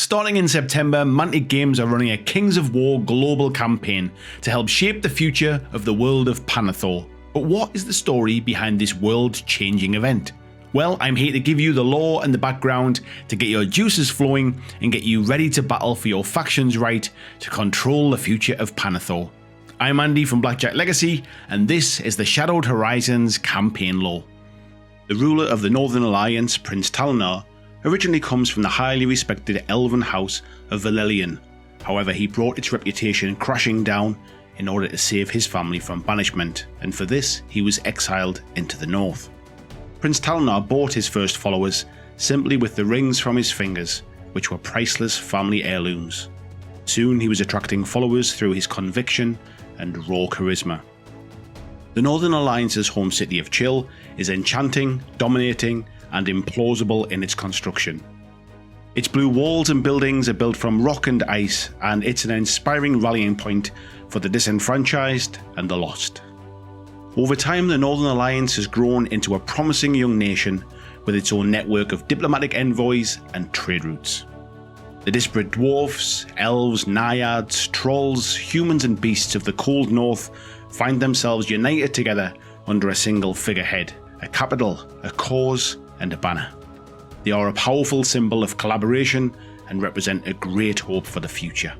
Starting in September, Mantic Games are running a Kings of War global campaign to help shape the future of the world of Panathol. But what is the story behind this world-changing event? Well, I'm here to give you the lore and the background to get your juices flowing and get you ready to battle for your faction's right to control the future of Panathol. I'm Andy from BlackJack Legacy, and this is the Shadowed Horizons campaign lore. The ruler of the Northern Alliance, Prince Talnar, originally comes from the highly respected elven house of Valelian. However, he brought its reputation crashing down in order to save his family from banishment, and for this he was exiled into the north. Prince Talnar bought his first followers simply with the rings from his fingers, which were priceless family heirlooms. Soon he was attracting followers through his conviction and raw charisma. The Northern Alliance's home city of Chill is enchanting, dominating, and implausible in its construction. Its blue walls and buildings are built from rock and ice, and it's an inspiring rallying point for the disenfranchised and the lost. Over time, the Northern Alliance has grown into a promising young nation with its own network of diplomatic envoys and trade routes. The disparate dwarfs, elves, naiads, trolls, humans and beasts of the cold north find themselves united together under a single figurehead, a capital, a cause, and a banner. They are a powerful symbol of collaboration and represent a great hope for the future.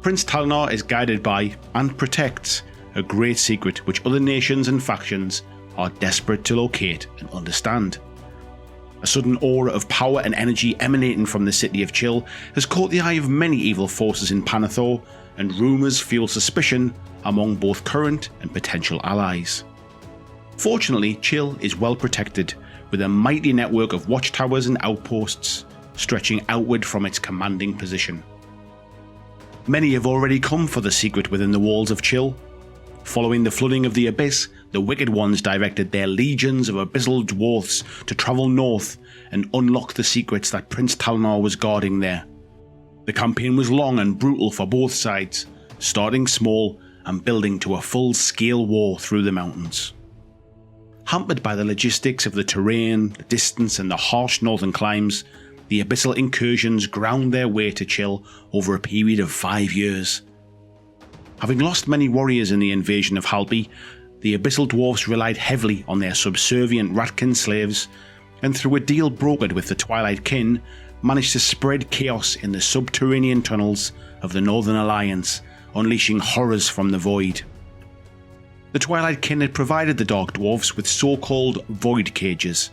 Prince Talnar is guided by and protects a great secret which other nations and factions are desperate to locate and understand. A sudden aura of power and energy emanating from the city of Chill has caught the eye of many evil forces in Panathol, and rumours fuel suspicion among both current and potential allies. Fortunately, Chill is well protected, with a mighty network of watchtowers and outposts stretching outward from its commanding position. Many have already come for the secret within the walls of Chill. Following the flooding of the Abyss, the Wicked Ones directed their legions of abyssal dwarfs to travel north and unlock the secrets that Prince Talnar was guarding there. The campaign was long and brutal for both sides, starting small and building to a full-scale war through the mountains. Hampered by the logistics of the terrain, the distance and the harsh northern climes, the abyssal incursions ground their way to Chill over a period of 5 years. Having lost many warriors in the invasion of Halby, the abyssal dwarfs relied heavily on their subservient ratkin slaves, and through a deal brokered with the Twilight Kin, managed to spread chaos in the subterranean tunnels of the Northern Alliance, unleashing horrors from the void. The Twilight Kin had provided the Dark Dwarfs with so-called void cages,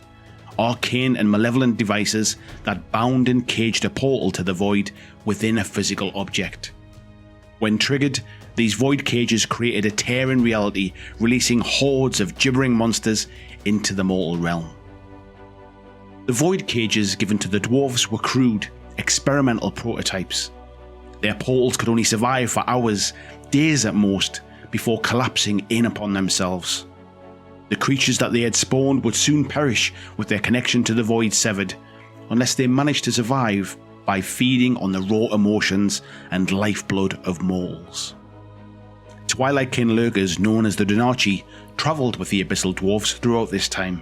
arcane and malevolent devices that bound and caged a portal to the void within a physical object. When triggered, these void cages created a tear in reality, releasing hordes of gibbering monsters into the mortal realm. The void cages given to the dwarves were crude, experimental prototypes. Their portals could only survive for hours, days at most, before collapsing in upon themselves. The creatures that they had spawned would soon perish with their connection to the void severed, unless they managed to survive by feeding on the raw emotions and lifeblood of mortals. Twilight Kin lurkers known as the Donarchi travelled with the abyssal dwarfs throughout this time,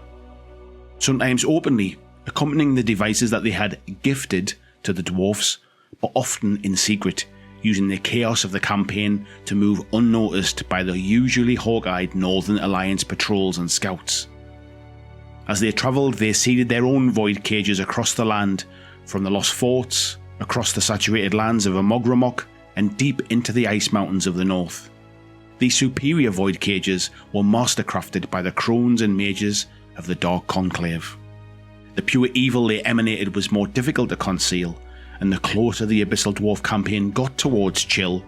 sometimes openly accompanying the devices that they had gifted to the dwarfs, but often in secret, using the chaos of the campaign to move unnoticed by the usually hawk-eyed Northern Alliance patrols and scouts. As they travelled, they seeded their own void cages across the land, from the Lost Forts, across the saturated lands of Amogramok, and deep into the ice mountains of the north. These superior void cages were mastercrafted by the crones and mages of the Dark Conclave. The pure evil they emanated was more difficult to conceal, and the closer the Abyssal Dwarf campaign got towards Chill,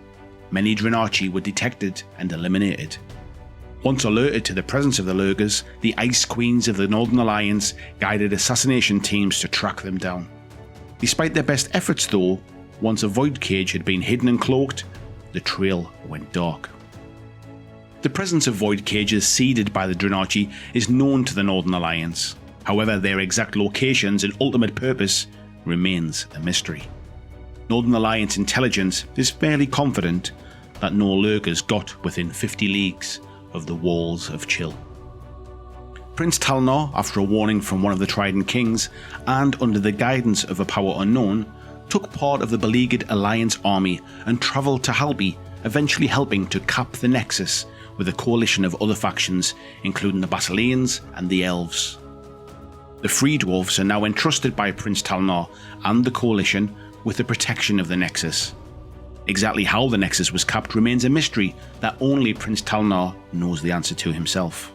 many Drenarchi were detected and eliminated. Once alerted to the presence of the lurkers, the Ice Queens of the Northern Alliance guided assassination teams to track them down. Despite their best efforts though, once a void cage had been hidden and cloaked, the trail went dark. The presence of void cages seeded by the Drenarchi is known to the Northern Alliance. However, their exact locations and ultimate purpose remains a mystery. Northern Alliance intelligence is fairly confident that no lurkers got within 50 leagues of the walls of Chill. Prince Talnar, after a warning from one of the Trident Kings, and under the guidance of a power unknown, took part of the beleaguered Alliance army and travelled to Halby, eventually helping to cap the Nexus with a coalition of other factions, including the Basileans and the Elves. The Free Dwarves are now entrusted by Prince Talnar and the coalition with the protection of the Nexus. Exactly how the Nexus was capped remains a mystery that only Prince Talnar knows the answer to himself.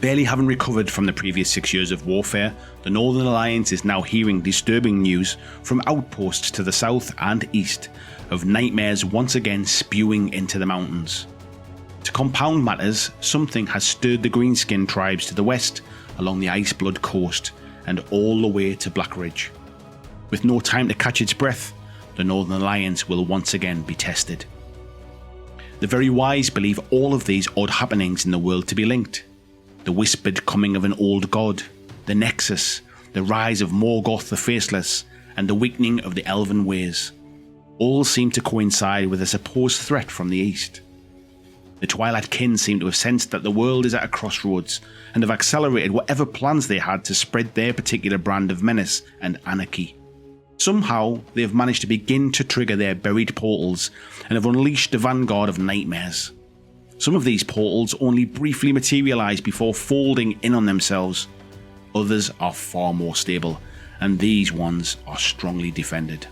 Barely having recovered from the previous 6 years of warfare, the Northern Alliance is now hearing disturbing news from outposts to the south and east of nightmares once again spewing into the mountains. To compound matters, something has stirred the Greenskin tribes to the west along the Iceblood coast and all the way to Blackridge. With no time to catch its breath, the Northern Alliance will once again be tested. The very wise believe all of these odd happenings in the world to be linked. The whispered coming of an old god, the Nexus, the rise of Morgoth the Faceless, and the weakening of the Elven ways. All seem to coincide with a supposed threat from the east. The Twilight Kin seem to have sensed that the world is at a crossroads and have accelerated whatever plans they had to spread their particular brand of menace and anarchy. Somehow, they have managed to begin to trigger their buried portals and have unleashed the vanguard of nightmares. Some of these portals only briefly materialise before folding in on themselves. Others are far more stable, and these ones are strongly defended.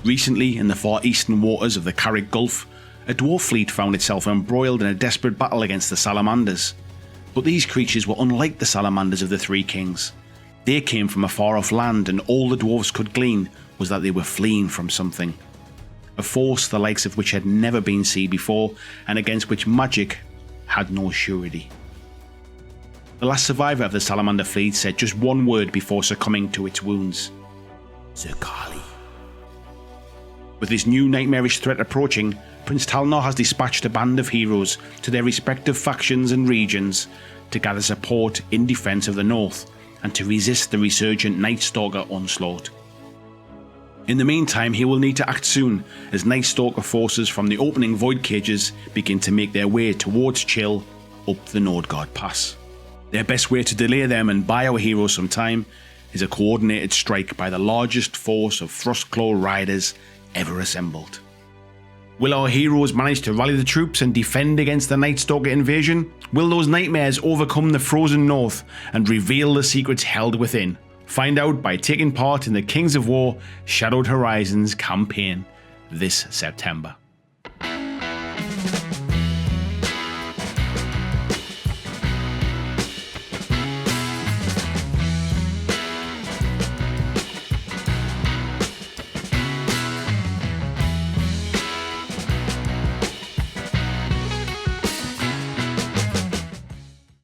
Recently, in the far eastern waters of the Carrick Gulf, a dwarf fleet found itself embroiled in a desperate battle against the Salamanders. But these creatures were unlike the Salamanders of the Three Kings. They came from a far-off land, and all the dwarves could glean was that they were fleeing from something. A force the likes of which had never been seen before, and against which magic had no surety. The last survivor of the Salamander fleet said just one word before succumbing to its wounds: Zerkali. With this new nightmarish threat approaching, Prince Talnar has dispatched a band of heroes to their respective factions and regions to gather support in defence of the North and to resist the resurgent Night Stalker onslaught. In the meantime, he will need to act soon as Night Stalker forces from the opening void cages begin to make their way towards Chill up the Nordgard Pass. Their best way to delay them and buy our heroes some time is a coordinated strike by the largest force of Frostclaw riders ever assembled. Will our heroes manage to rally the troops and defend against the Night Stalker invasion? Will those nightmares overcome the frozen north and reveal the secrets held within? Find out by taking part in the Kings of War Shadowed Horizons campaign this September.